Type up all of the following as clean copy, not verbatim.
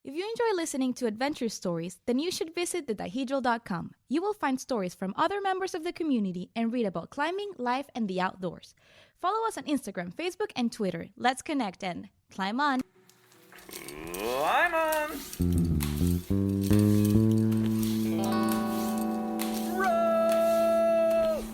If you enjoy listening to adventure stories, then you should visit thedihedral.com. You will find stories from other members of the community and read about climbing, life, and the outdoors. Follow us on Instagram, Facebook, and Twitter. Let's connect and climb on! Climb on! Roll!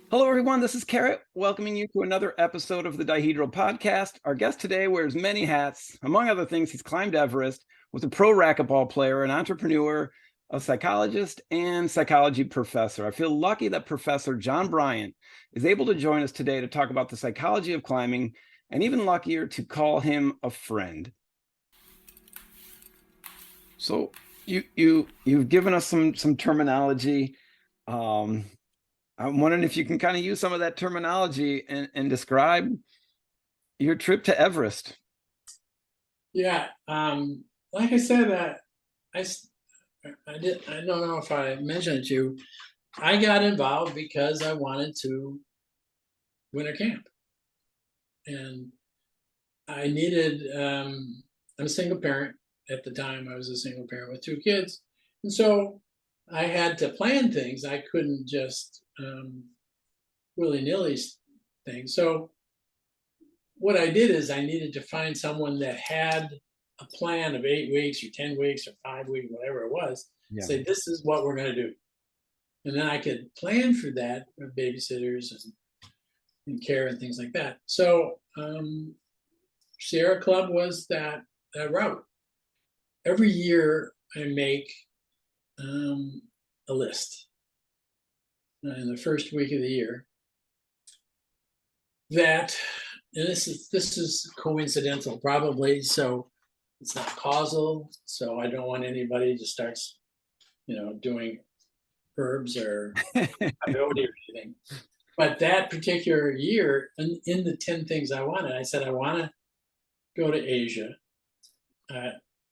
Hello, everyone. This is Carrot, welcoming you to another episode of the Dihedral podcast. Our guest today wears many hats. Among other things, he's climbed Everest, was a pro racquetball player, an entrepreneur, a psychologist, and psychology professor. I feel lucky that Professor John Bryant is able to join us today to talk about the psychology of climbing, and even luckier to call him a friend. So you've given us some terminology. I'm wondering if you can kind of use some of that terminology and describe your trip to Everest. Yeah, like I said, I don't know if I mentioned it to you. I got involved because I wanted to winter camp, and I needed. I'm a single parent at the time. I was a single parent with 2 kids, and so I had to plan things. I couldn't just willy-nilly things. So what I did is I needed to find someone that had a plan of 8 weeks or 10 weeks or 5 weeks, whatever it was. Yeah. Say, this is what we're going to do. And then I could plan for that with babysitters and care and things like that. So Sierra Club was that route. Every year I make a list in the first week of the year that, and this is coincidental probably, so it's not causal, so I don't want anybody to start doing herbs or peyote or anything. But that particular year, in the 10 things I wanted, I said I want to go to Asia, I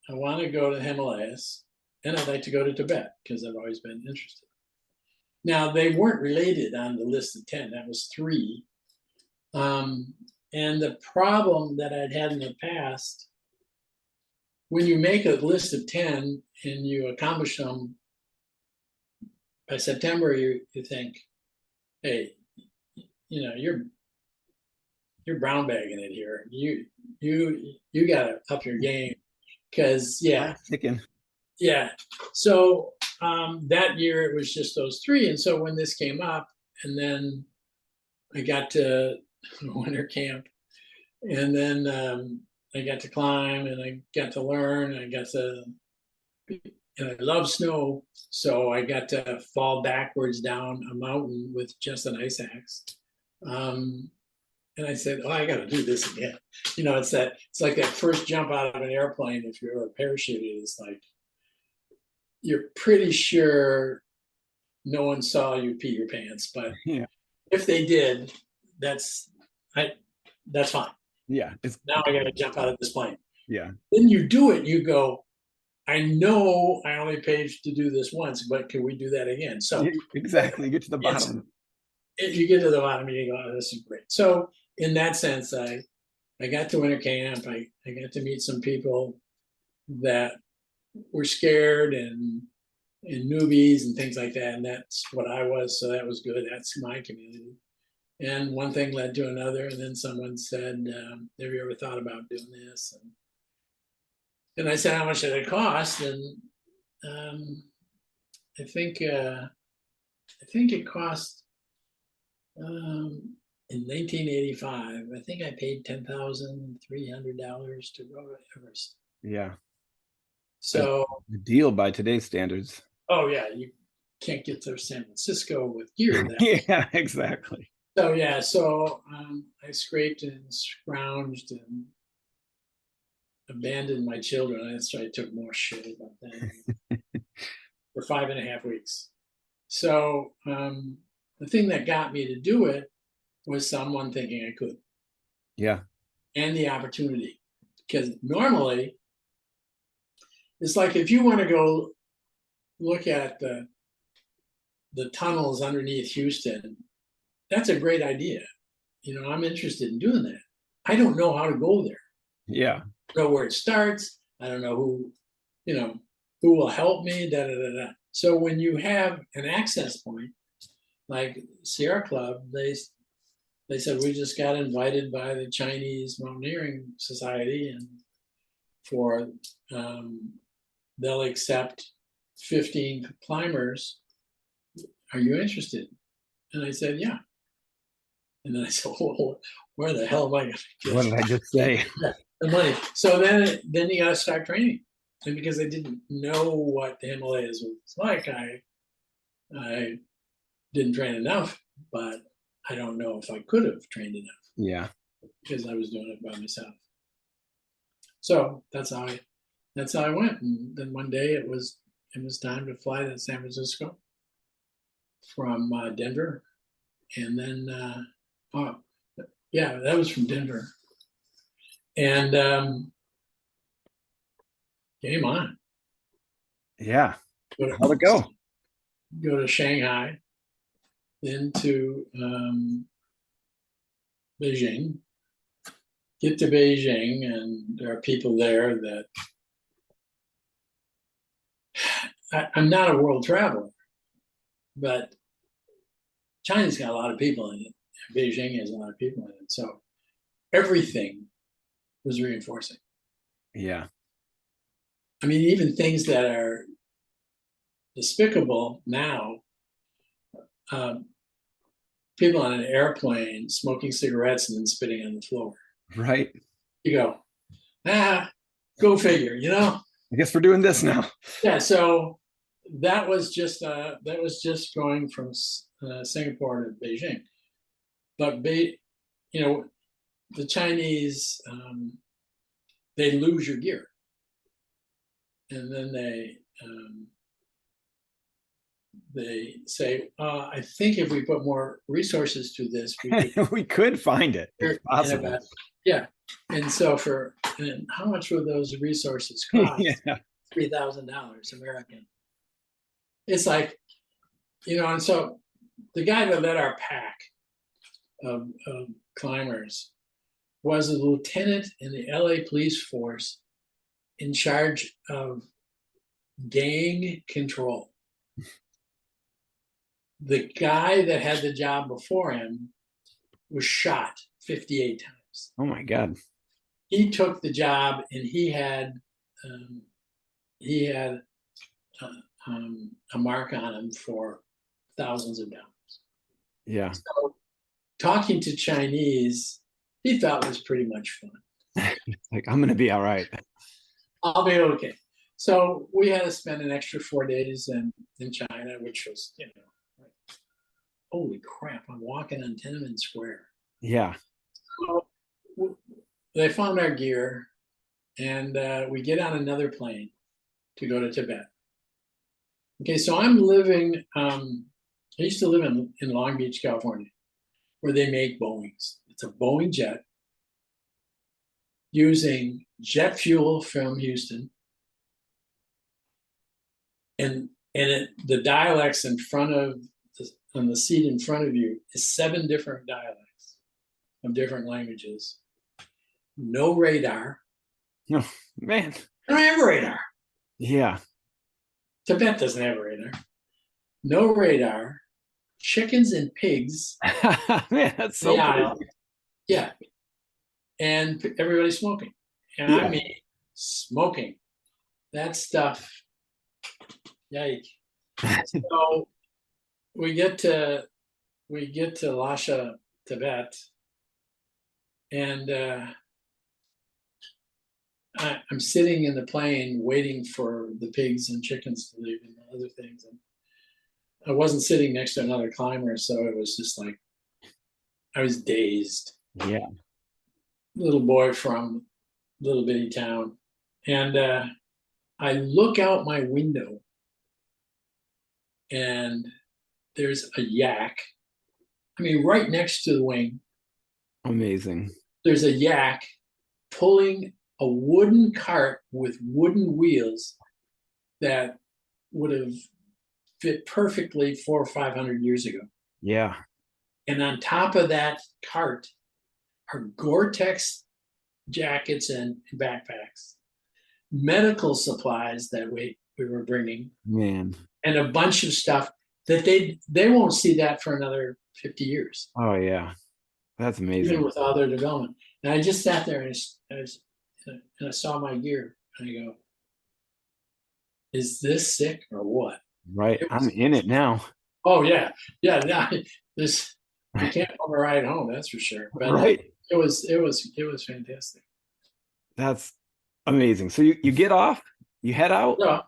want to go to the Himalayas, and I'd like to go to Tibet because I've always been interested. Now, they weren't related on the list of 10. That was 3. And the problem that I'd had in the past, when you make a list of 10 and you accomplish them, by September, you think, hey, you're brown bagging it here. You got to up your game because, yeah. So that year it was just those 3. And so when this came up, and then I got to winter camp, and then I got to climb, and I got to learn, and I love snow, so I got to fall backwards down a mountain with just an ice axe. And I said, I got to do this again. It's like that first jump out of an airplane. If you're ever parachuted, it's like, you're pretty sure no one saw you pee your pants, but yeah, if they did, that's fine. Yeah. Now I got to jump out of this plane. Yeah. Then you do it. You go, I know I only paid to do this once, but can we do that again? So exactly, you get to the bottom. If you get to the bottom, you go, this is great. So in that sense, I got to winter camp. I got to meet some people that were scared and newbies and things like that, and that's what I was, so that was good. That's my community. And one thing led to another, and then someone said, have you ever thought about doing this? And I said, how much did it cost? And I think it cost in 1985, I think I paid $10,300 to go to Everest. Yeah. So the deal by today's standards. Oh yeah, you can't get to San Francisco with gear. Yeah, exactly. So yeah, I scraped and scrounged and abandoned my children. I took more shit about that for 5.5 weeks. So the thing that got me to do it was someone thinking I could. Yeah. And the opportunity, because normally it's like if you want to go look at the tunnels underneath Houston, that's a great idea. I'm interested in doing that. I don't know how to go there. Yeah. know where it starts. I don't know who will help me. Da da da da. So when you have an access point like Sierra Club, they said we just got invited by the Chinese Mountaineering Society, and for they'll accept 15 climbers. Are you interested? And I said, yeah. And then I said, well, where the hell am I going to get What did I just say? the money? So then you got to start training. And because I didn't know what the Himalayas was like, I didn't train enough, but I don't know if I could have trained enough. Yeah. Because I was doing it by myself. So that's how I went. And then one day it was time to fly to San Francisco from Denver. And then, that was from Denver. And game on. Yeah. How'd it go? Go to Shanghai, then to Beijing. Get to Beijing, and there are people there that I'm not a world traveler, but China's got a lot of people in it. Beijing has a lot of people in it. So everything was reinforcing. Yeah. I mean, even things that are despicable now, people on an airplane smoking cigarettes and then spitting on the floor. Right. You go, go figure, I guess we're doing this now. Yeah, so that was just going from Singapore to Beijing. But the Chinese, they lose your gear, and then they say, I think if we put more resources to this, we could find it. It's possible. Yeah. And so and how much would those resources cost? Yeah. $3,000 American. It's like, and so the guy that led our pack of climbers was a lieutenant in the LA police force in charge of gang control. The guy that had the job before him was shot 58 times. Oh my God. He took the job, and he had a mark on him for thousands of dollars. Yeah. So talking to Chinese, he thought was pretty much fun. Like, I'm going to be all right. I'll be okay. So we had to spend an extra 4 days in China, which was, like, holy crap, I'm walking on Tiananmen Square. Yeah. So they found our gear, and we get on another plane to go to Tibet. Okay, so I'm living, I used to live in Long Beach, California, where they make Boeings. It's a Boeing jet using jet fuel from Houston. And the dialects on the seat in front of you is 7 different dialects of different languages. No radar. Oh, man. They don't have radar. Yeah. Tibet doesn't have radar. No radar. Chickens and pigs. Man, that's so cool. Yeah. And everybody's smoking. And I mean, smoking. That stuff. Yikes. So we get to Lhasa, Tibet, and I'm sitting in the plane waiting for the pigs and chickens to leave and other things. And I wasn't sitting next to another climber, so it was just like I was dazed. Yeah. Little boy from little bitty town. And I look out my window, and there's a yak. I mean, right next to the wing. Amazing. There's a yak pulling a wooden cart with wooden wheels that would have fit perfectly 400 or 500 years ago. Yeah. And on top of that cart are Gore-Tex jackets and backpacks, medical supplies that we were bringing, Man. and a bunch of stuff that they won't see that for another 50 years, Oh yeah. That's even amazing. with all their development. And I just sat there and I saw my gear and I go, is this sick or what? Right. I'm in it now. Oh yeah. Yeah. This, you can't have a ride home, that's for sure. But Right. it was fantastic. That's amazing. So you get off, you head out. So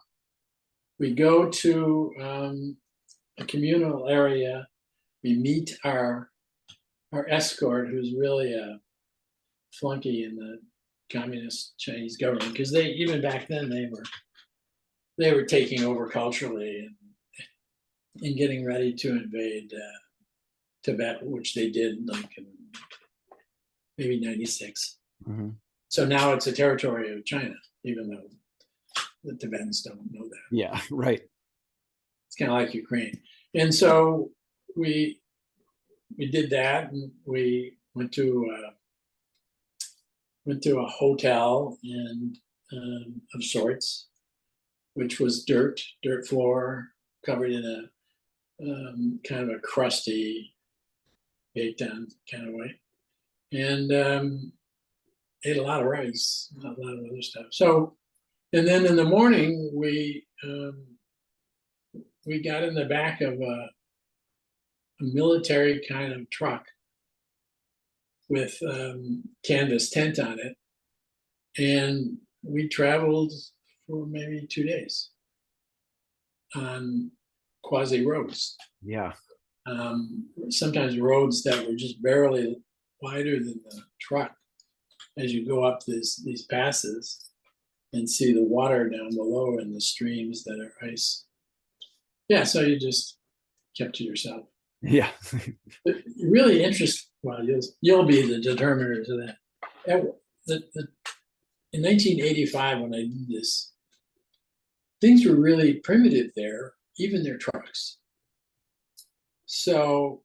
we go to a communal area. We meet our escort, who's really a flunky in the communist Chinese government, because they, even back then, they were taking over culturally and getting ready to invade Tibet, which they did like in maybe 96. Mm-hmm. So now it's a territory of China, even though the Tibetans don't know that. Yeah, right. It's kind of like Ukraine. And so we did that, and we went to a hotel and of sorts, which was dirt floor covered in a kind of a crusty, baked on kind of way, and ate a lot of rice, a lot of other stuff. So, and then in the morning we got in the back of a military kind of truck with canvas tent on it, and we traveled for maybe 2 days on quasi roads. Yeah. Sometimes roads that were just barely wider than the truck as you go up these passes and see the water down below and the streams that are ice. Yeah, so you just kept to yourself. Yeah. Really interesting. Well, you'll be the determiners of that. In 1985, when I did this, things were really primitive there, even their trucks. So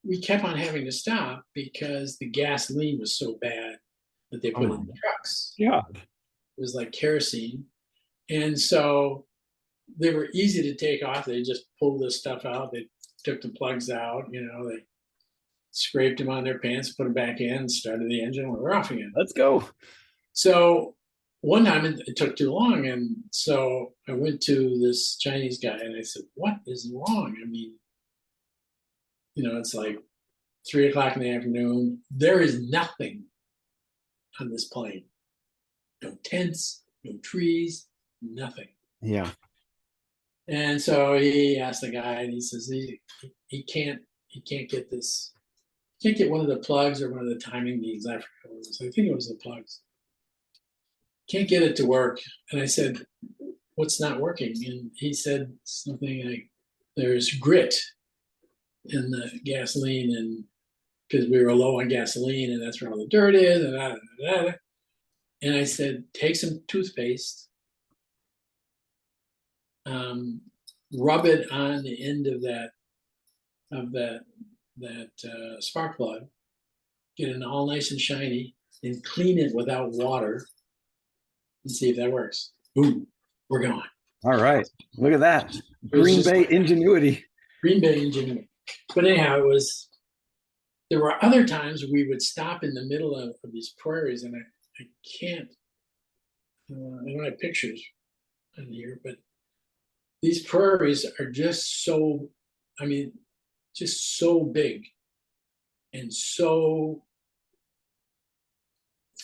we kept on having to stop because the gasoline was so bad that they put in the trucks. Yeah. It was like kerosene. And so they were easy to take off. They just pulled this stuff out. They took the plugs out, they scraped them on their pants, put them back in, started the engine, and we're off again. Let's go. So one time it took too long. And so I went to this Chinese guy and I said, what is wrong? I mean, it's like 3:00 in the afternoon. There is nothing on this plane. No tents, no trees, nothing. Yeah. And so he asked the guy, and he says he can't get this. He can't get one of the plugs or one of the timing beads. I forgot what it was. I think it was the plugs. Can't get it to work. And I said, what's not working? And he said something like, there's grit in the gasoline, and because we were low on gasoline, and that's where all the dirt is, and I said, take some toothpaste, rub it on the end of that spark plug, get it all nice and shiny, and clean it without water, and see if that works. Boom, we're gone. All right. Look at that. Green Bay ingenuity. Green Bay ingenuity. But anyhow, there were other times we would stop in the middle of these prairies, and I can't, I don't have pictures in here, but these prairies are just so big and so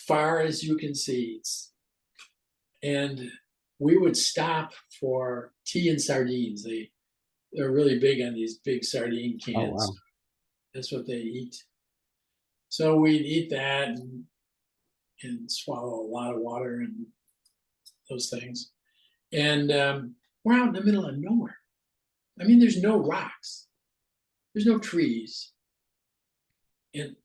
far as you can see. And we would stop for tea and sardines. They're really big on these big sardine cans. Oh, wow. That's what they eat. So we'd eat that and swallow a lot of water and those things. And we're out in the middle of nowhere. I mean, there's no rocks. There's no trees. And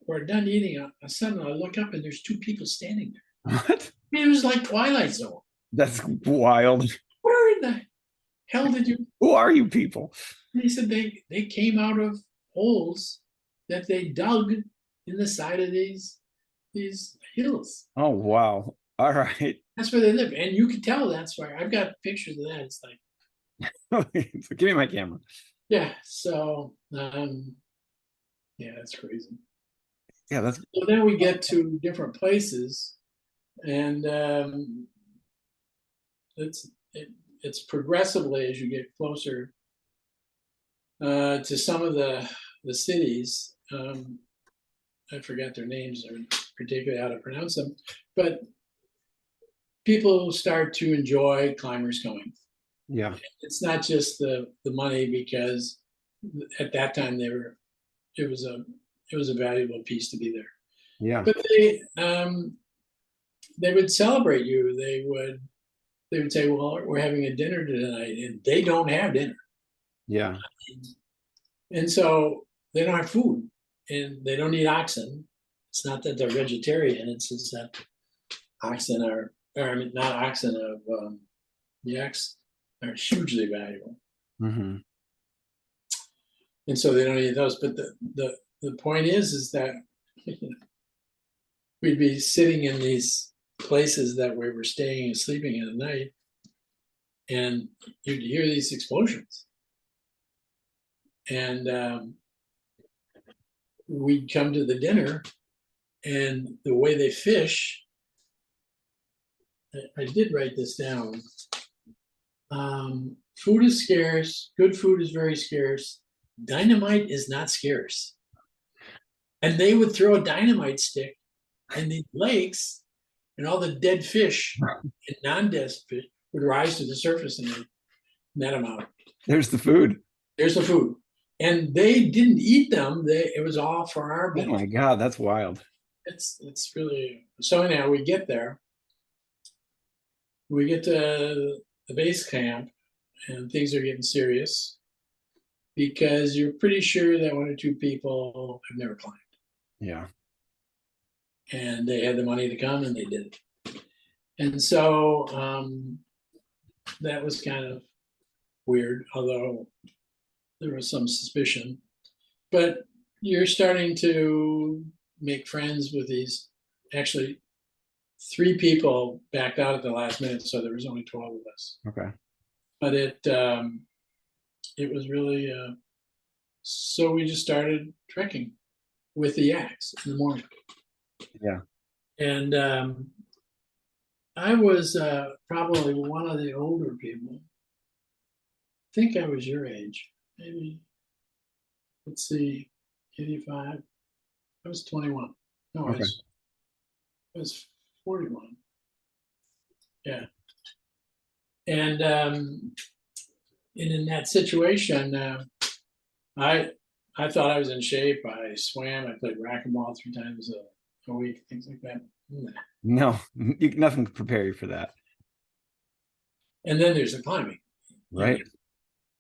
we're done eating. Suddenly I look up and there's two people standing there. What? I mean, it was like Twilight Zone. That's wild. Where in the hell did you? Who are you people? And he said they came out of holes that they dug in the side of these these hills. Oh, wow. All right. That's where they live. And you can tell that's where I've got pictures of that. It's like, So give me my camera. yeah. So, yeah, that's crazy. Yeah, that's So then we get to different places, and it's progressively as you get closer to some of the cities. I forgot their names or particularly how to pronounce them, but people start to enjoy climbers going. yeah. It's not just the money, because at that time it was a valuable piece to be there. Yeah. But they would celebrate you. They would say, well, we're having a dinner tonight, and they don't have dinner. Yeah. And so they don't have food, and they don't eat oxen. It's not that they're vegetarian, it's just that oxen are, or I mean, not oxen, of yaks are hugely valuable. Mm-hmm. And so they don't eat those. But the point is that we'd be sitting in these places that we were staying and sleeping in at night, and you'd hear these explosions. And we'd come to the dinner, and the way they fish, I did write this down. Food is scarce. Good food is very scarce. Dynamite is not scarce. And they would throw a dynamite stick in the lakes, and all the dead fish and non-dead fish would rise to the surface, and they net them out. There's the food. There's the food. And they didn't eat them. It was all for our Oh benefit. my God, that's wild. It's really, so anyhow, we get there. We get to the base camp, and things are getting serious, because you're pretty sure that one or two people have never climbed. Yeah. And they had the money to come, and they did it. And so that was kind of weird, although there was some suspicion. But you're starting to make friends with these. Actually, 3 people backed out at the last minute, so there was only 12 of us. Okay. But it was really, so we just started trekking with the yaks in the morning. Yeah. And I was probably one of the older people. I think I was your age, maybe. Let's see, 85. I was 21. No, Okay. I was 41. Yeah. And in that situation, I thought I was in shape. I swam. I played racquetball 3 times a week, things like that. No, nothing can prepare you for that. And then there's the climbing. Right.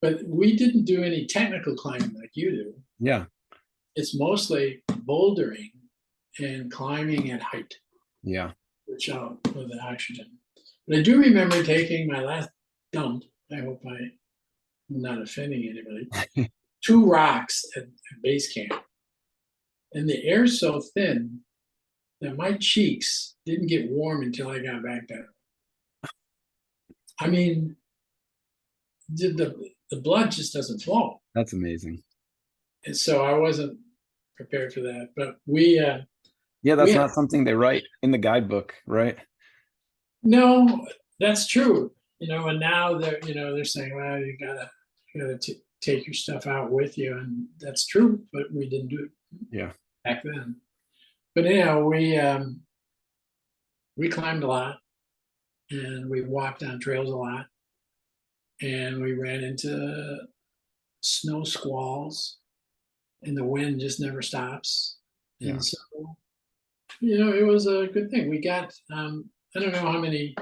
But we didn't do any technical climbing like you do. Yeah. It's mostly bouldering and climbing at height. Yeah. Which with the oxygen. But I do remember taking my last dump. I hope I'm not offending anybody. 2 rocks at base camp. And the air's so thin that my cheeks didn't get warm until I got back down. I mean, the blood just doesn't flow. That's amazing. And so I wasn't prepared for that. But we Yeah, that's not something they write in the guidebook, right? No, that's true. And now they're saying, well, you gotta take your stuff out with you, and that's true. But we didn't do it. Yeah. Back then. But we climbed a lot, and we walked on trails a lot, and we ran into snow squalls, and the wind just never stops. And Yeah. so, it was a good thing. We got, I don't know how many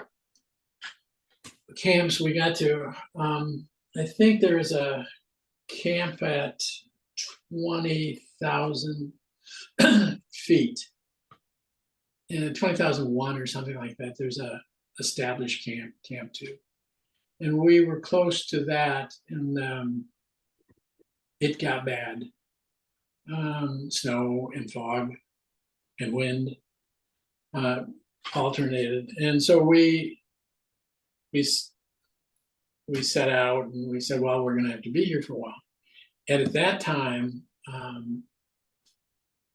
camps we got to. I think there's a camp at 20,000 feet, in 20,001 or something like that. There's a established camp 2, and we were close to that, and it got bad. Snow and fog and wind, alternated. And so we set out and we said, well, we're going to have to be here for a while. And at that time,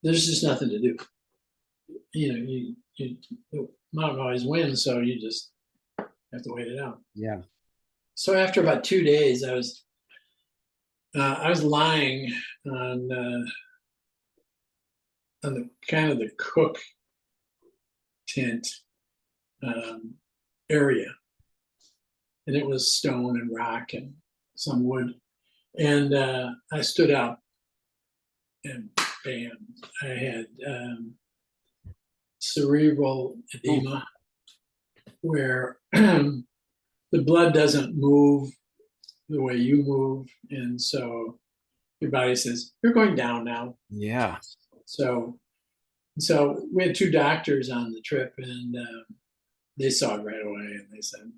there's just nothing to do. You the mountain always wins, so you just have to wait it out. Yeah. So after about 2 days, I was lying on the kind of the cook tent area, and it was stone and rock and some wood. And I stood up, and bam, I had cerebral edema, where the blood doesn't move the way you move, and so your body says, you're going down now. Yeah. So we had 2 doctors on the trip, and they saw it right away, and they said,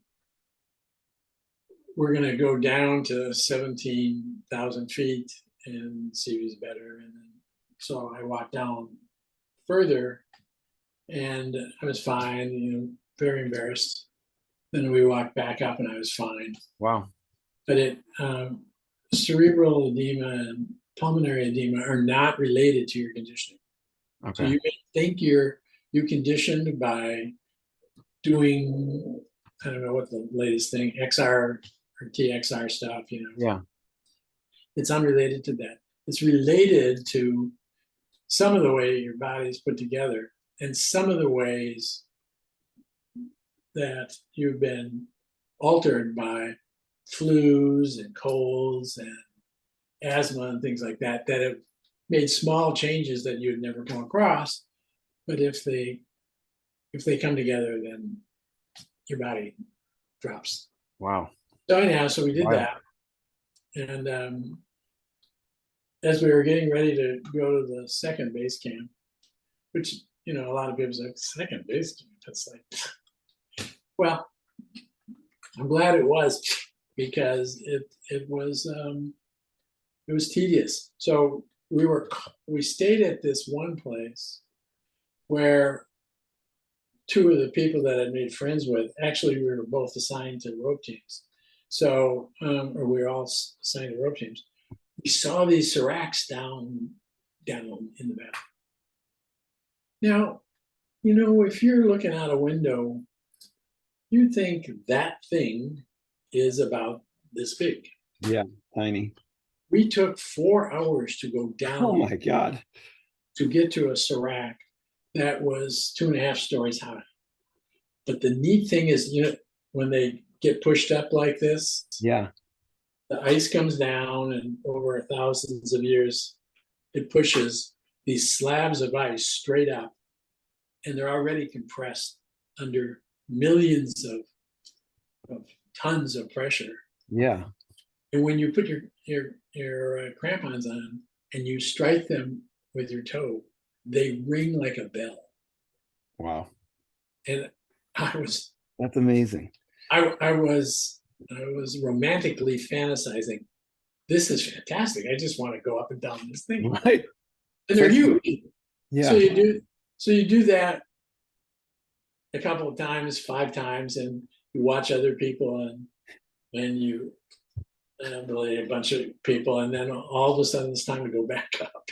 we're going to go down to 17,000 feet and see who's better. And then, so I walked down further, and I was fine, very embarrassed. Then we walked back up, and I was fine. Wow. But cerebral edema and pulmonary edema are not related to your conditioning. Okay. So you may think you're conditioned by doing, I don't know what the latest thing, XR or TXR stuff, Yeah. It's unrelated to that. It's related to some of the way your body is put together and some of the ways that you've been altered by flus and colds and asthma and things like that have made small changes that you'd never come across. But if they come together, then your body drops. Wow. So anyhow, so we did that. And as we were getting ready to go to the second base camp, which, a lot of people say, second base camp, that's like, well, I'm glad it was, because it was tedious. So we stayed at this one place where 2 of the people that I'd made friends with, actually we were both assigned to rope teams. So, or we were all assigned to rope teams. We saw these seracs down in the valley. Now, if you're looking out a window, you think that thing is about this big. Yeah, tiny. We took 4 hours to go down. Oh my God. To get to a serac that was 2.5 stories high. But the neat thing is, when they get pushed up like this, yeah, the ice comes down, and over thousands of years, it pushes these slabs of ice straight up, and they're already compressed under millions of tons of pressure. Yeah. And when you put your crampons on and you strike them with your toe, they ring like a bell. Wow. And that's amazing. I was romantically fantasizing. This is fantastic. I just want to go up and down this thing. Right. And they're huge. Yeah. So you do that a couple of times, 5 times, and you watch other people, and you really a bunch of people, and then all of a sudden it's time to go back up.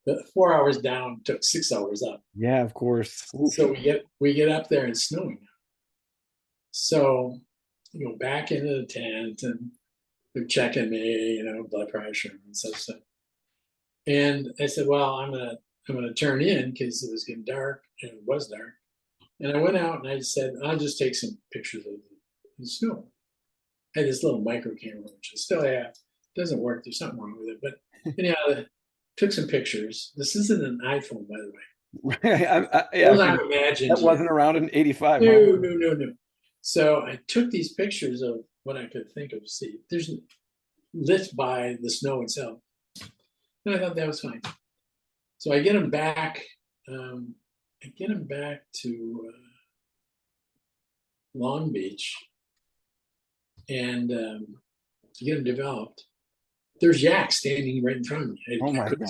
The 4 hours down took 6 hours up. Yeah, of course. So we get up there and it's snowing. So you go back into the tent, and they're checking me, blood pressure and stuff. And I said, well, I'm gonna turn in because it was getting dark, and it was dark. And I went out and I said, I'll just take some pictures of the snow. I had this little micro camera, which I still have. It doesn't work. There's something wrong with it. But anyhow, took some pictures. This isn't an iPhone, by the way. That wasn't around in 85. No. So I took these pictures of what I could think of. See, there's lit by the snow itself. And I thought that was fine. So I get them back. To Long Beach, and to get them developed. There's yaks standing right in front of me. Oh my God! I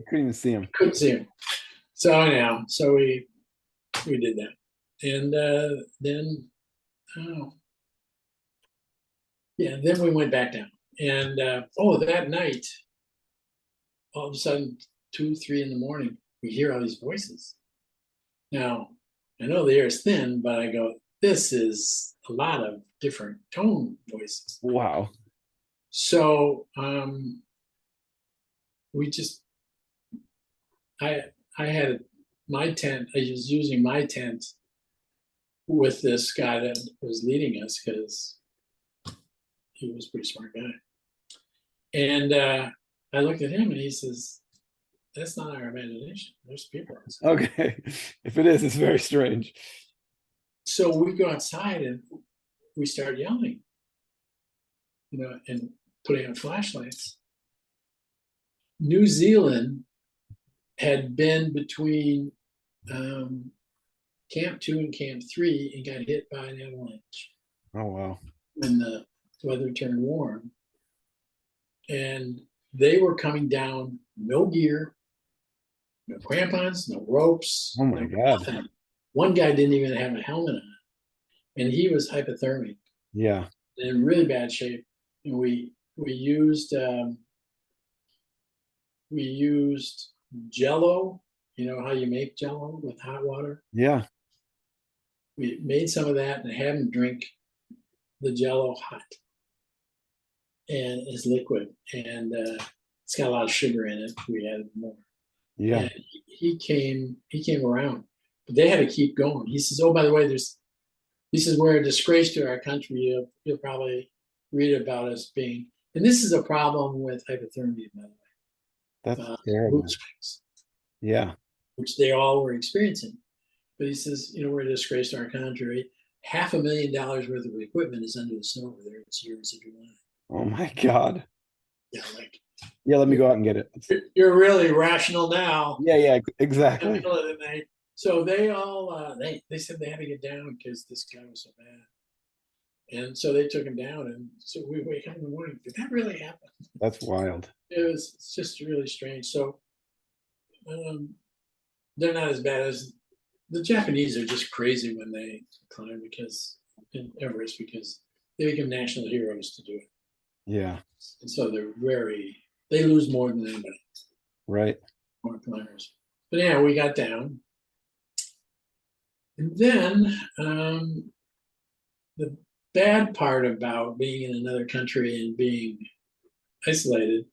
couldn't even see him. Couldn't see him. So anyhow, so we we did that. And then, oh, yeah, then we went back down. And that night, all of a sudden, 2, 3 in the morning, we hear all these voices. Now, I know the air is thin, but I go, this is a lot of different tone voices. Wow. So we just, I had my tent, I was using my tent with this guy that was leading us because he was a pretty smart guy. And I looked at him and he says, that's not our imagination. There's people outside. Okay. If it is, it's very strange. So we go outside and we start yelling, and putting on flashlights. New Zealand had been between Camp 2 and Camp 3 and got hit by an avalanche. Oh, wow. When the weather turned warm. And they were coming down, no gear, no crampons, no ropes. Oh, my God. Nothing. One guy didn't even have a helmet on, and he was hypothermic. Yeah. In really bad shape. And we used Jello. You know how you make Jello with hot water? Yeah. We made some of that and had him drink the Jello hot, and it's liquid, and it's got a lot of sugar in it. We added more. Yeah. And he came around, but they had to keep going. He says, "Oh, by the way, he says we're a disgrace to our country. You'll probably read about us being," and this is a problem with hypothermia, by the way. That's terrible. Yeah. Which they all were experiencing. But he says, we're a disgrace to our country. $500,000 worth of equipment is under the snow over there. It's yours if you want it. Oh my God. Yeah, let me go out and get it. You're really rational now. Yeah, exactly. So they all they said they had to get down because this guy was so bad. And so they took him down, and so we wake up in the morning. Did that really happen? That's wild. It's just really strange. So they're not as bad as the Japanese. Are just crazy when they climb in Everest because they become national heroes to do it. Yeah. And so they lose more than anybody. Right. More climbers. But yeah, we got down. And then the bad part about being in another country and being isolated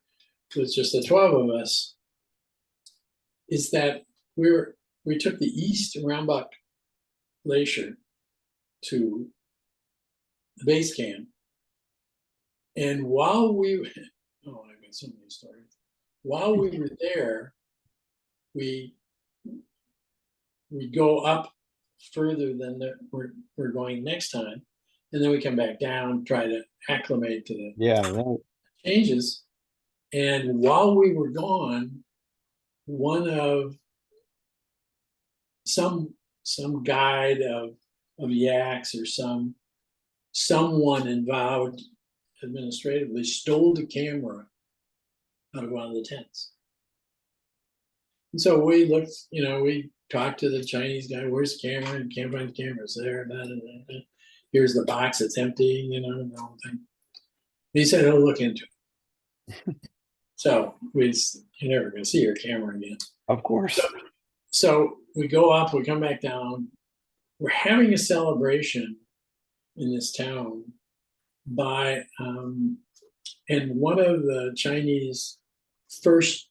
was just the 12 of us is that we took the East Rambach Glacier to the base camp. And while I've got so many stories. While we were there, we go up further than we're going next time, and then we come back down, try to acclimate to the changes. And while we were gone, one of some guide of yaks or someone involved administratively stole the camera out of one of the tents. And so we looked, we talked to the Chinese guy, where's the camera? And can't find the camera. It's there. Here's the box, it's empty, the whole thing. And he said he'll look into it. So you're never going to see your camera again. Of course. So we go up, we come back down. We're having a celebration in this town by, and one of the Chinese first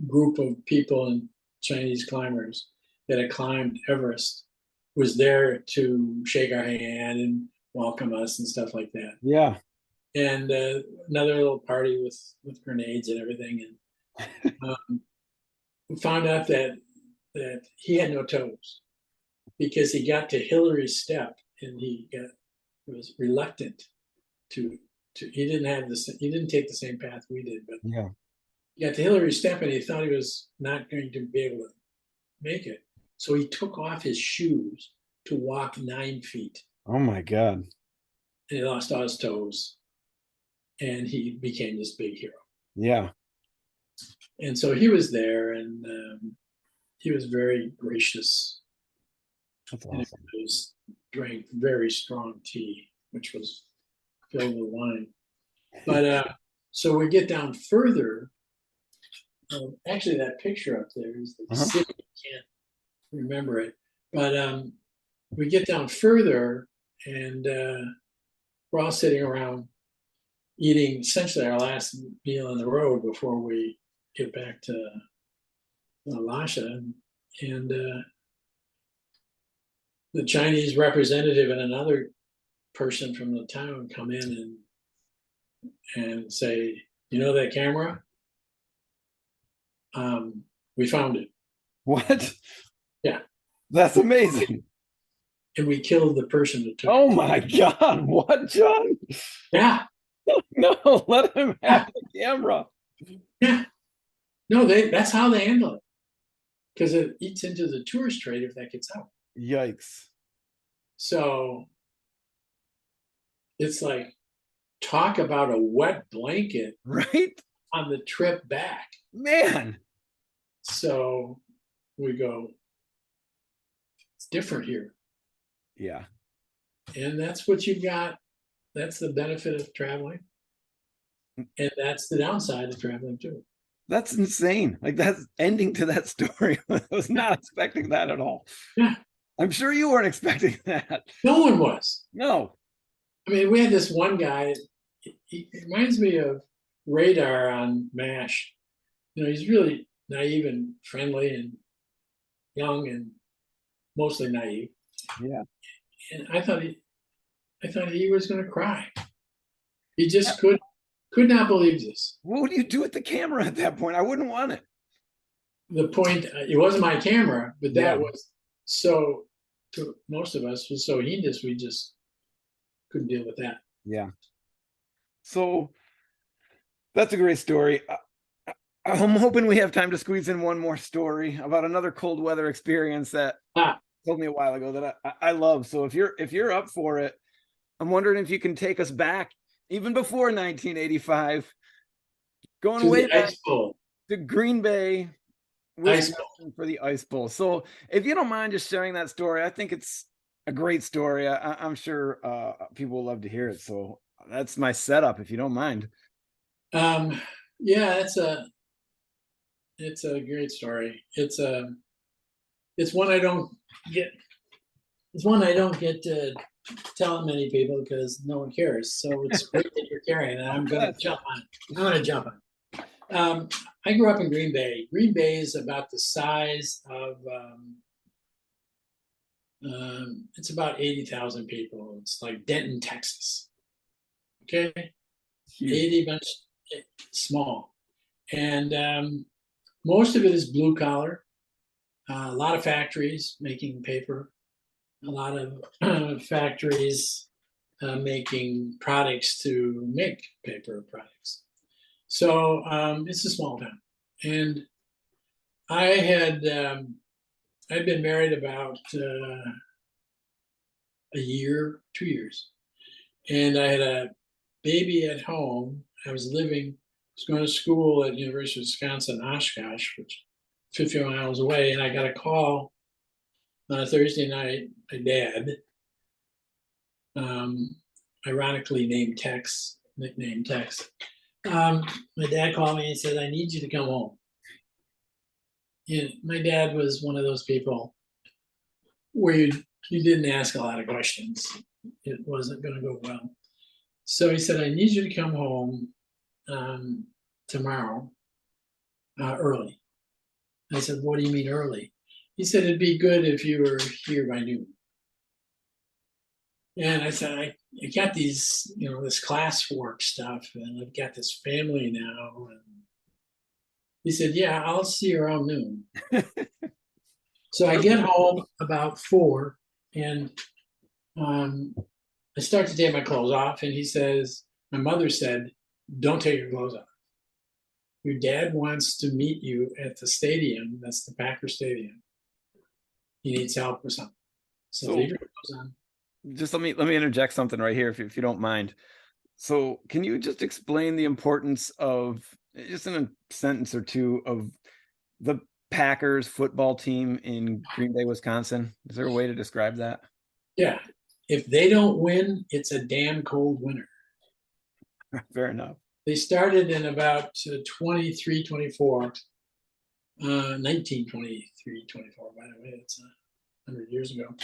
group of people and Chinese climbers that had climbed Everest was there to shake our hand and welcome us and stuff like that. Yeah. And another little party with grenades and everything. And we found out that he had no toes because he got to Hillary's step and he was reluctant to he didn't take the same path we did, but yeah, he got to Hillary's step and he thought he was not going to be able to make it. So he took off his shoes to walk 9 feet. Oh my God. And he lost all his toes. And he became this big hero. Yeah. And so he was there, and he was very gracious That's And awesome. everybody drank very strong tea, which was filled with wine. But so we get down further. Actually, that picture up there is the city. I can't remember it, but we get down further, and we're all sitting around eating essentially our last meal on the road before we get back to Lasha, and the Chinese representative and another person from the town come in and say, "You know that camera? We found it." What? Yeah. That's amazing. And we killed the person that took Oh it. my God. What, John? Yeah. No, let him have the camera. Yeah. No, that's how they handle it. Because it eats into the tourist trade if that gets out. Yikes. So it's like, talk about a wet blanket Right? on the trip back. Man. So we go, it's different here. Yeah. And that's what you've got. That's the benefit of traveling. And that's the downside of traveling too. That's insane. Like, that's ending to that story. I was not expecting that at all. Yeah. I'm sure you weren't expecting that. No one was. No. I mean, we had this one guy, he reminds me of Radar on MASH. You know, he's really naive and friendly and young and mostly naive. Yeah. And I thought he was going to cry. He just could not believe this. What would you do with the camera at that point? I wouldn't want it. The point, it wasn't my camera, but that Yeah. was so, to most of us, was so heinous, we just couldn't deal with that. Yeah. So that's a great story. I'm hoping we have time to squeeze in one more story about another cold weather experience that told me a while ago that I love. So if you're up for it, I'm wondering if you can take us back even before 1985, going way back to Green Bay, Wisconsin for the Ice Bowl. So if you don't mind just sharing that story, I think it's a great story. I'm sure people will love to hear it. So that's my setup, if you don't mind. Yeah, it's a great story. It's one I don't get. It's one I don't get to tell many people because no one cares. So it's great that you're carrying it. I'm going to jump on it. I'm going to jump on it. I grew up in Green Bay. Green Bay is about the size of. It's about 80,000 people. It's like Denton, Texas. Okay, Huge. 80 bunch small, and most of it is blue collar. A lot of factories making paper. A lot of factories making products to make paper products. So it's a small town, and I had I'd been married about a year, 2 years, and I had a baby at home. I was going to school at University of Wisconsin, Oshkosh, which is 50 miles away, and I got a call on a Thursday night. My dad, ironically nicknamed Tex. My dad called me and said, "I need you to come home." And my dad was one of those people where you didn't ask a lot of questions. It wasn't going to go well. So he said, "I need you to come home tomorrow early." I said, "What do you mean early?" He said, "It'd be good if you were here by noon." And I said, I got these, this classwork stuff, and I've got this family now. And he said, "Yeah, I'll see you around noon." So I get home about 4, and I start to take my clothes off, and he says, my mother said, "Don't take your clothes off. Your dad wants to meet you at the stadium. That's the Packer Stadium. He needs help with something. So leave your clothes on." Just let me interject something right here, if you don't mind. So can you just explain the importance of, just in a sentence or two, of the Packers football team in Green Bay, Wisconsin? Is there a way to describe that? Yeah. If they don't win, it's a damn cold winter. Fair enough. They started in about 23, 24, 1923, 24, by the way, it's 100 years ago.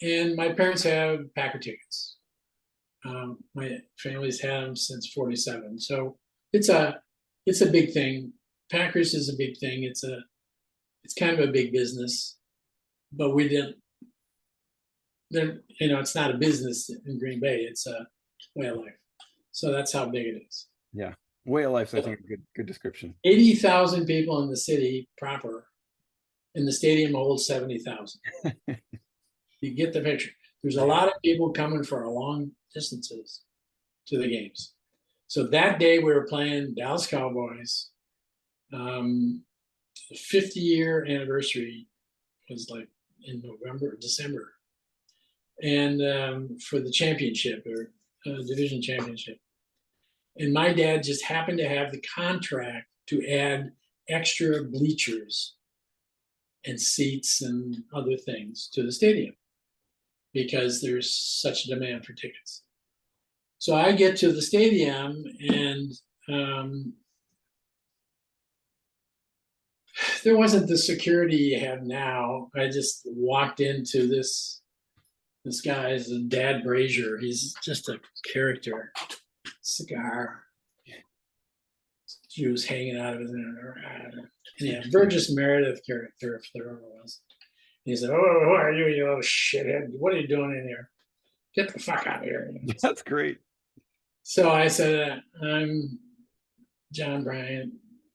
And my parents have Packer tickets. My family's had them since 47. So it's a big thing. Packers is a big thing. It's kind of a big business, but we didn't, it's not a business in Green Bay. It's a way of life. So that's how big it is. Yeah. Way of life, I think, a good description. 80,000 people in the city proper, and the stadium holds 70,000. You get the picture. There's a lot of people coming for long distances to the games. So that day we were playing Dallas Cowboys. The 50-year anniversary was like in December. And for the championship or division championship. And my dad just happened to have the contract to add extra bleachers and seats and other things to the stadium because there's such a demand for tickets. So I get to the stadium and there wasn't the security you have now. I just walked into this guy's Dad Brazier. He's just a character. Cigar. Jews hanging out of his and yeah, Burgess Meredith character, if there ever was. He said, "Oh, who are you, you little shithead? What are you doing in here? Get the fuck out of here." That's great. So I said, "I'm John Bryant.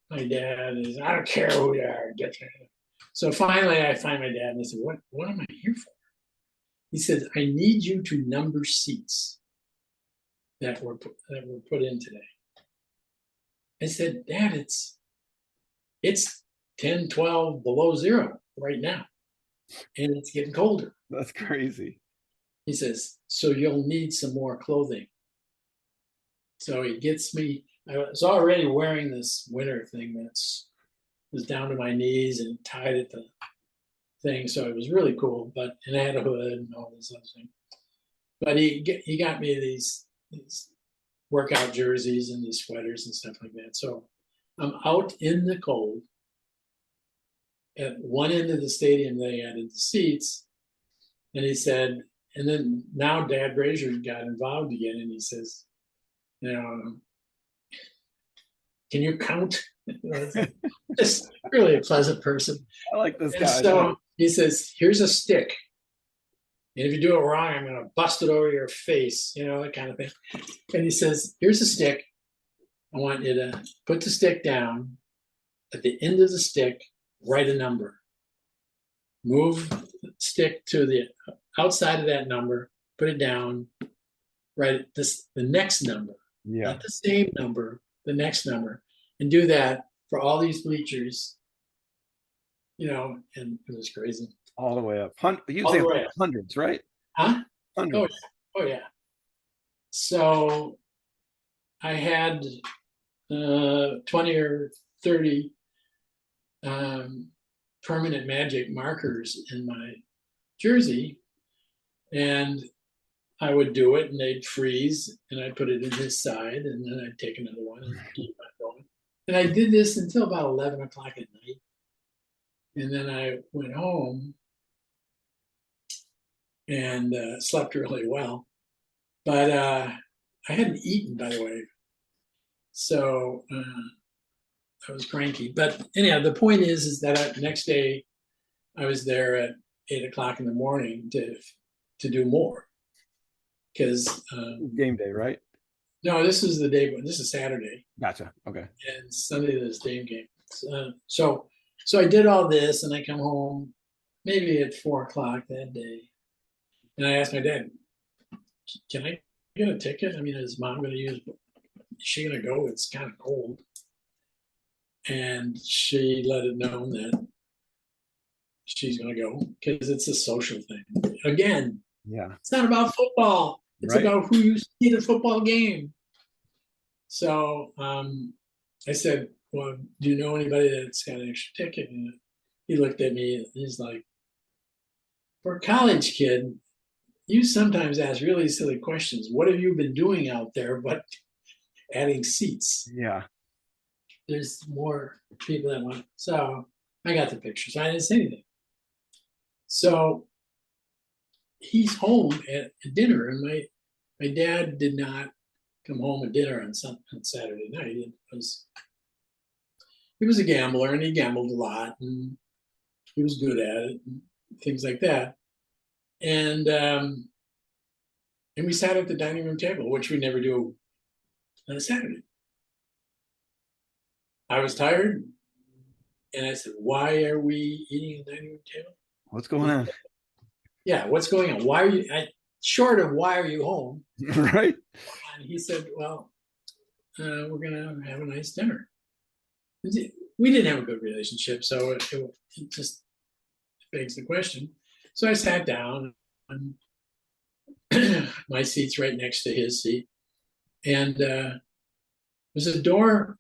My dad is, I don't care who you are, get you." So finally I find my dad and I said, What am I here for? He said, "I need you to number seats that were put in today." I said, "Dad, it's 10, 12 below zero right now, and it's getting colder." That's crazy. He says, "So you'll need some more clothing." So he gets me. I was already wearing this winter thing was down to my knees and tied at the thing, so it was really cool. But and I had a hood and all this other thing. But he got me these workout jerseys and these sweaters and stuff like that. So I'm out in the cold at one end of the stadium. They added the seats, and he said, and then now Dad Brazier got involved again, and he says, "Can you count?" Just really a pleasant person. I like this guy. So he says, "Here's a stick. And if you do it wrong, I'm going to bust it over your face," that kind of thing. And he says, "Here's a stick. I want you to put the stick down. At the end of the stick, write a number. Move the stick to the outside of that number, put it down, write the next number. Yeah. Not the same number, the next number. And do that for all these bleachers." And it was crazy. All the way up. You say hundreds, right? Huh? Hundreds. Oh yeah. So I had 20 or 30 permanent magic markers in my jersey, and I would do it and they'd freeze and I'd put it in this side and then I'd take another one and keep on going. And I did this until about 11 o'clock at night. And then I went home and slept really well. But I hadn't eaten, by the way. So I was cranky. But anyhow, the point is that next day I was there at 8 o'clock in the morning to do more. Because game day, right? No, this is the day. This is Saturday. Gotcha. Okay. And Sunday is day game. So I did all this, and I come home maybe at 4 o'clock that day, and I asked my dad, "Can I get a ticket? I mean, is Mom going to use? Is she going to go? It's kind of cold." And she let it known that she's going to go because it's a social thing. Again, yeah, it's not about football. It's right. About who you see at a football game. So I said, well, do you know anybody that's got an extra ticket? And he looked at me, and he's like, for a college kid, you sometimes ask really silly questions. What have you been doing out there but adding seats? Yeah. There's more people that want. So I got the pictures. I didn't say anything. So he's home at dinner, and my dad did not come home at dinner on Saturday night. He was a gambler, and he gambled a lot, and he was good at it, and things like that. And we sat at the dining room table, which we never do on a Saturday. I was tired, and I said, "Why are we eating at the dining room table? What's going on?" Yeah, what's going on? Why are you? Short of why are you home? Right. And he said, "Well, we're gonna have a nice dinner." We didn't have a good relationship, so it just begs the question. So I sat down, and my seat's right next to his seat, and there's a door.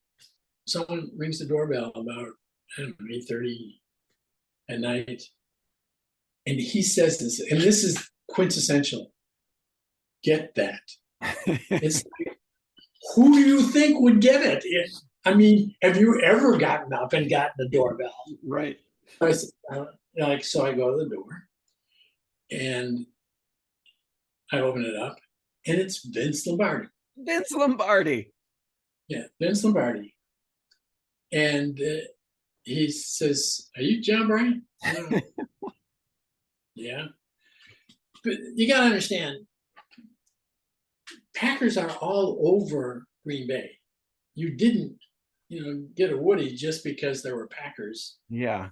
Someone rings the doorbell about 8:30 at night, and he says this, and this is quintessential. Get that? It's like, who do you think would get it? I mean, have you ever gotten up and gotten the doorbell? Right. I said, so I go to the door, and I open it up, and it's Vince Lombardi. Vince Lombardi. Yeah, Vince Lombardi. And he says, "Are you John Bryant?" Yeah. But you got to understand, Packers are all over Green Bay. You didn't, get a Woody just because there were Packers. Yeah.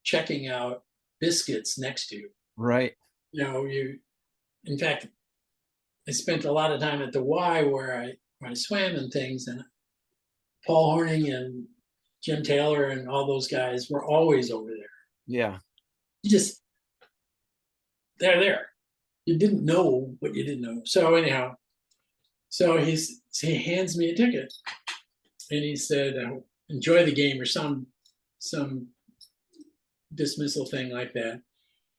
Checking out biscuits next to you. Right. In fact, I spent a lot of time at the Y where I swam and things, and Paul Horning and Jim Taylor and all those guys were always over there. Yeah. They're there. You didn't know what you didn't know. So anyhow, he hands me a ticket, and he said, "Enjoy the game," or some dismissal thing like that.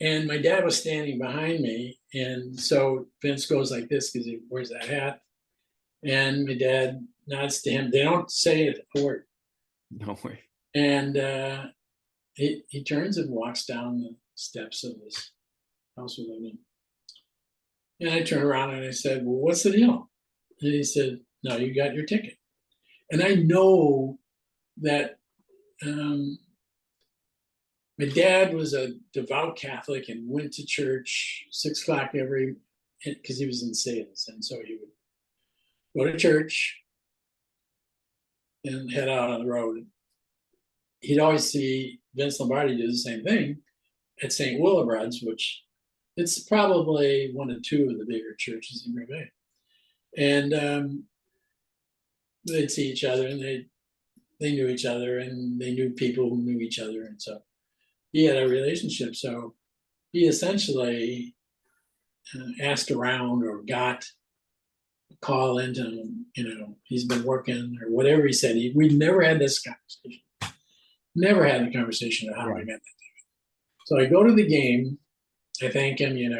And my dad was standing behind me, and so Vince goes like this because he wears that hat, and my dad nods to him. They don't say a word. No way. And he turns and walks down the steps of this house we live in. And I turned around and I said, "Well, what's the deal?" And he said, "No, you got your ticket." And I know that my dad was a devout Catholic and went to church 6 o'clock because he was in sales. And so he would go to church and head out on the road. He'd always see Vince Lombardi do the same thing at St. Willibrad's, which it's probably one of two of the bigger churches in Green Bay. And they'd see each other, and they knew each other, and they knew people who knew each other. And so he had a relationship. So he essentially asked around or got a call into him, he's been working or whatever he said. We never had this conversation. Never had the conversation of how I got that ticket. So I go to the game. I thank him, and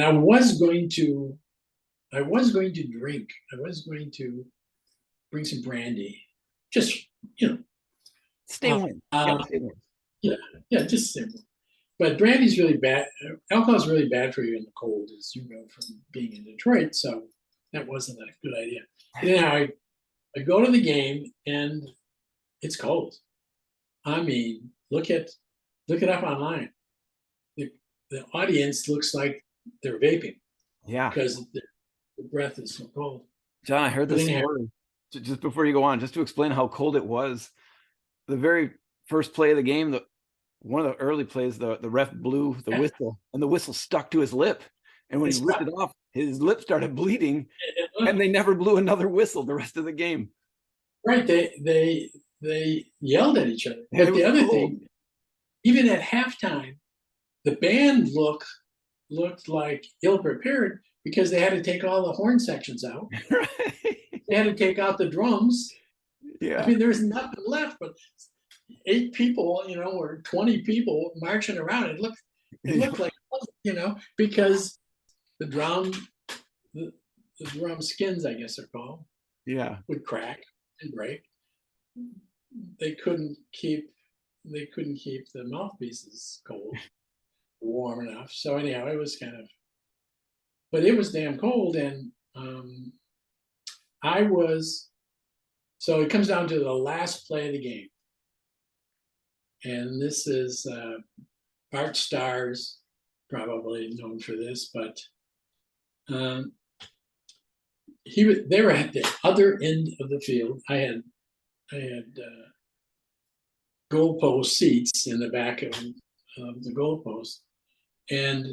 I was going to drink. I was going to bring some brandy, just Stay warm. Stay warm. Yeah, just simple. But brandy's really bad. Alcohol is really bad for you in the cold, as you know from being in Detroit. So that wasn't a good idea. Anyhow, I go to the game, and it's cold. I mean, look it up online. The audience looks like they're vaping. Yeah. Because the breath is so cold. John, I heard this story just before you go on, just to explain how cold it was. The very first play of the game, one of the early plays, the ref blew the whistle, and the whistle stuck to his lip. And when he ripped it off, his lip started bleeding, and they never blew another whistle the rest of the game. Right. They yelled at each other. But the other thing, even at halftime, the band looked like ill-prepared because they had to take all the horn sections out. Right. They had to take out the drums. Yeah. I mean, there's nothing left but 8 people, or 20 people marching around. It looked like, because the the drum skins, I guess they're called, Yeah. would crack and break. They couldn't keep the mouthpieces warm enough. So anyhow, it was but it was damn cold, and so it comes down to the last play of the game. And this is Bart Starr's probably known for this, but they were at the other end of the field. I had goalpost seats in the back of the goalpost, and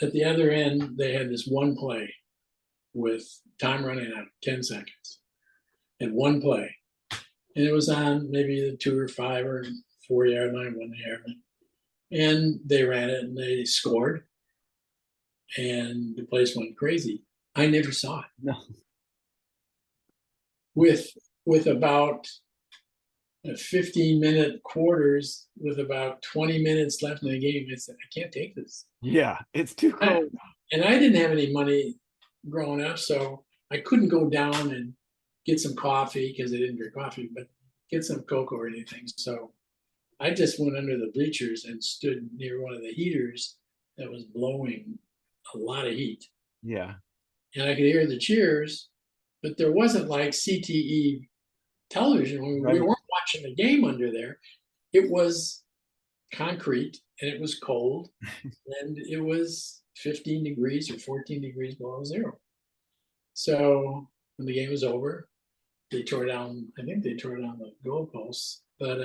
at the other end they had this one play with time running out, 10 seconds, and one play, and it was on maybe the 2 or 5 or 4 yard line, 1 yard line, and they ran it and they scored, and the place went crazy. I never saw it. No. With about 15-minute quarters, with about 20 minutes left in the game, I said, I can't take this. Yeah, it's too cold. And I didn't have any money growing up, so I couldn't go down and get some coffee, because I didn't drink coffee, but get some Coke or anything. So I just went under the bleachers and stood near one of the heaters that was blowing a lot of heat. Yeah. And I could hear the cheers, but there wasn't like CTE television. We weren't watching the game under there. It was concrete, and it was cold, and it was 15 degrees or 14 degrees below zero. So when the game was over, they tore down the goalposts, but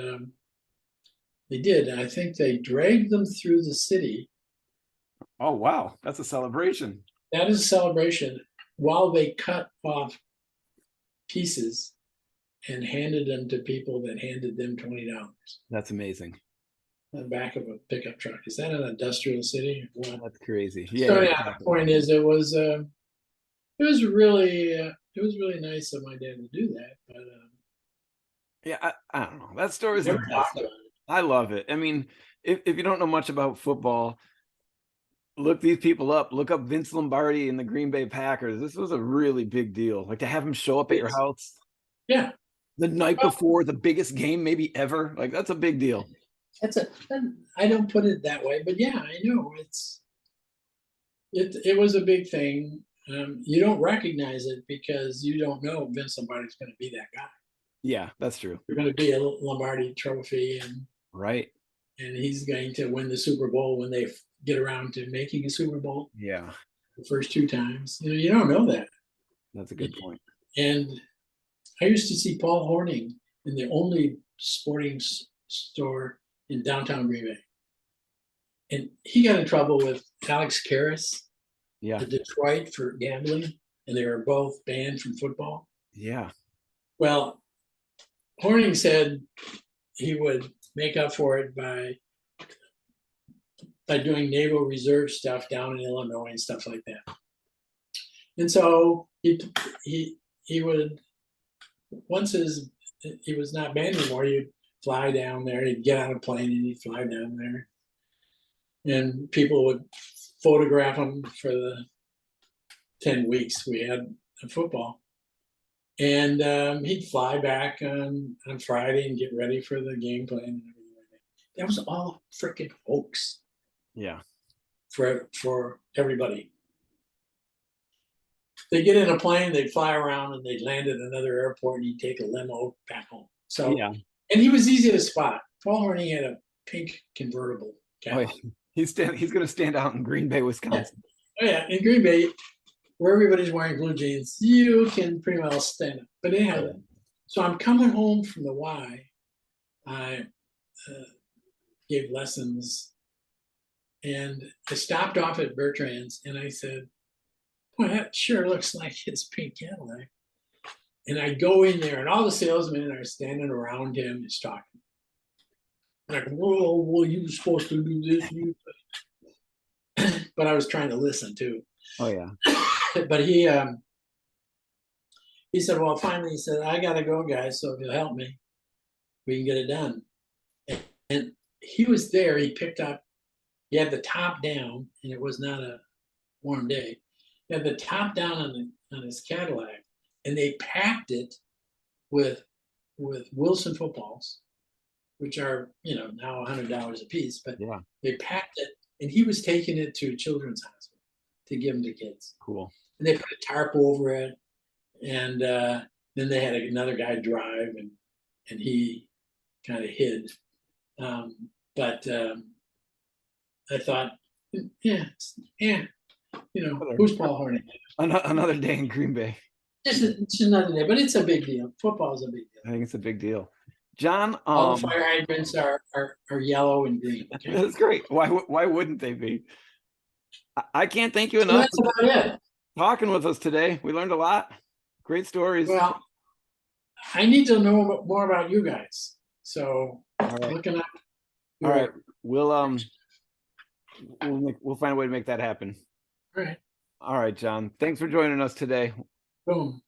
they did. And I think they dragged them through the city. Oh, wow. That's a celebration. That is a celebration, while they cut off pieces and handed them to people that handed them $20. That's amazing. On the back of a pickup truck. Is that an industrial city? That's crazy. Yeah. So yeah, the point is, it was really nice of my dad to do that. But yeah, I don't know. That story is impressive. I love it. I mean, if you don't know much about football, look these people up. Look up Vince Lombardi and the Green Bay Packers. This was a really big deal. Like, to have him show up at your house. Yeah. The night before the biggest game maybe ever. Like, that's a big deal. I don't put it that way, but yeah, I know it was a big thing. You don't recognize it because you don't know Vince Lombardi's going to be that guy. Yeah, that's true. You're going to be a Lombardi Trophy, and he's going to win the Super Bowl when they get around to making a Super Bowl. Yeah, the first 2 times. You don't know that. That's a good point. And I used to see Paul Hornung in the only sporting store in downtown Green Bay. And he got in trouble with Alex Karras, the Detroit, for gambling, and they were both banned from football. Yeah. Well, Hornung said he would make up for it by doing Naval Reserve stuff down in Illinois and stuff like that. And so he would, once he was not banned anymore, he'd fly down there, he'd get on a plane and he'd fly down there. And people would photograph him for the 10 weeks we had of football. And he'd fly back on Friday and get ready for the game plan and everything like that. That was all a freaking hoax. Yeah. For everybody. They get in a plane, they fly around, and they land at another airport, and you take a limo back home. So, and he was easy to spot. Paul Hornung had a pink convertible. He's going to stand out in Green Bay, Wisconsin. Yeah, in Green Bay, where everybody's wearing blue jeans, you can pretty well stand up. But anyhow, so I'm coming home from the Y. I gave lessons, and I stopped off at Bertrand's, and I said, boy, that sure looks like his pink Cadillac. And I go in there, and all the salesmen are standing around him. He's talking. Like, whoa, well, you were supposed to do this. But I was trying to listen too. Oh, yeah. But he he said, well, finally, he said, I gotta go, guys. So if you'll help me, we can get it done. And he was there. He picked up. He had the top down, and it was not a warm day. He had the top down on his Cadillac, and they packed it with Wilson footballs, which are now $100 a piece. But Yeah. they packed it, and he was taking it to a children's hospital to give them to kids. Cool. And they put a tarp over it, and then they had another guy drive, and he kind of hid. But I thought, yeah, who's Paul Hornady? Another day in Green Bay. It's another day, but it's a big deal. Football is a big deal. I think it's a big deal. John, all the fire hydrants are yellow and green. Okay? That's great. Why wouldn't they be? I can't thank you enough. So that's about it. Talking with us today. We learned a lot. Great stories. Well, I need to know more about you guys. So looking up. All right. We'll find a way to make that happen. All right. All right, John. Thanks for joining us today. Boom.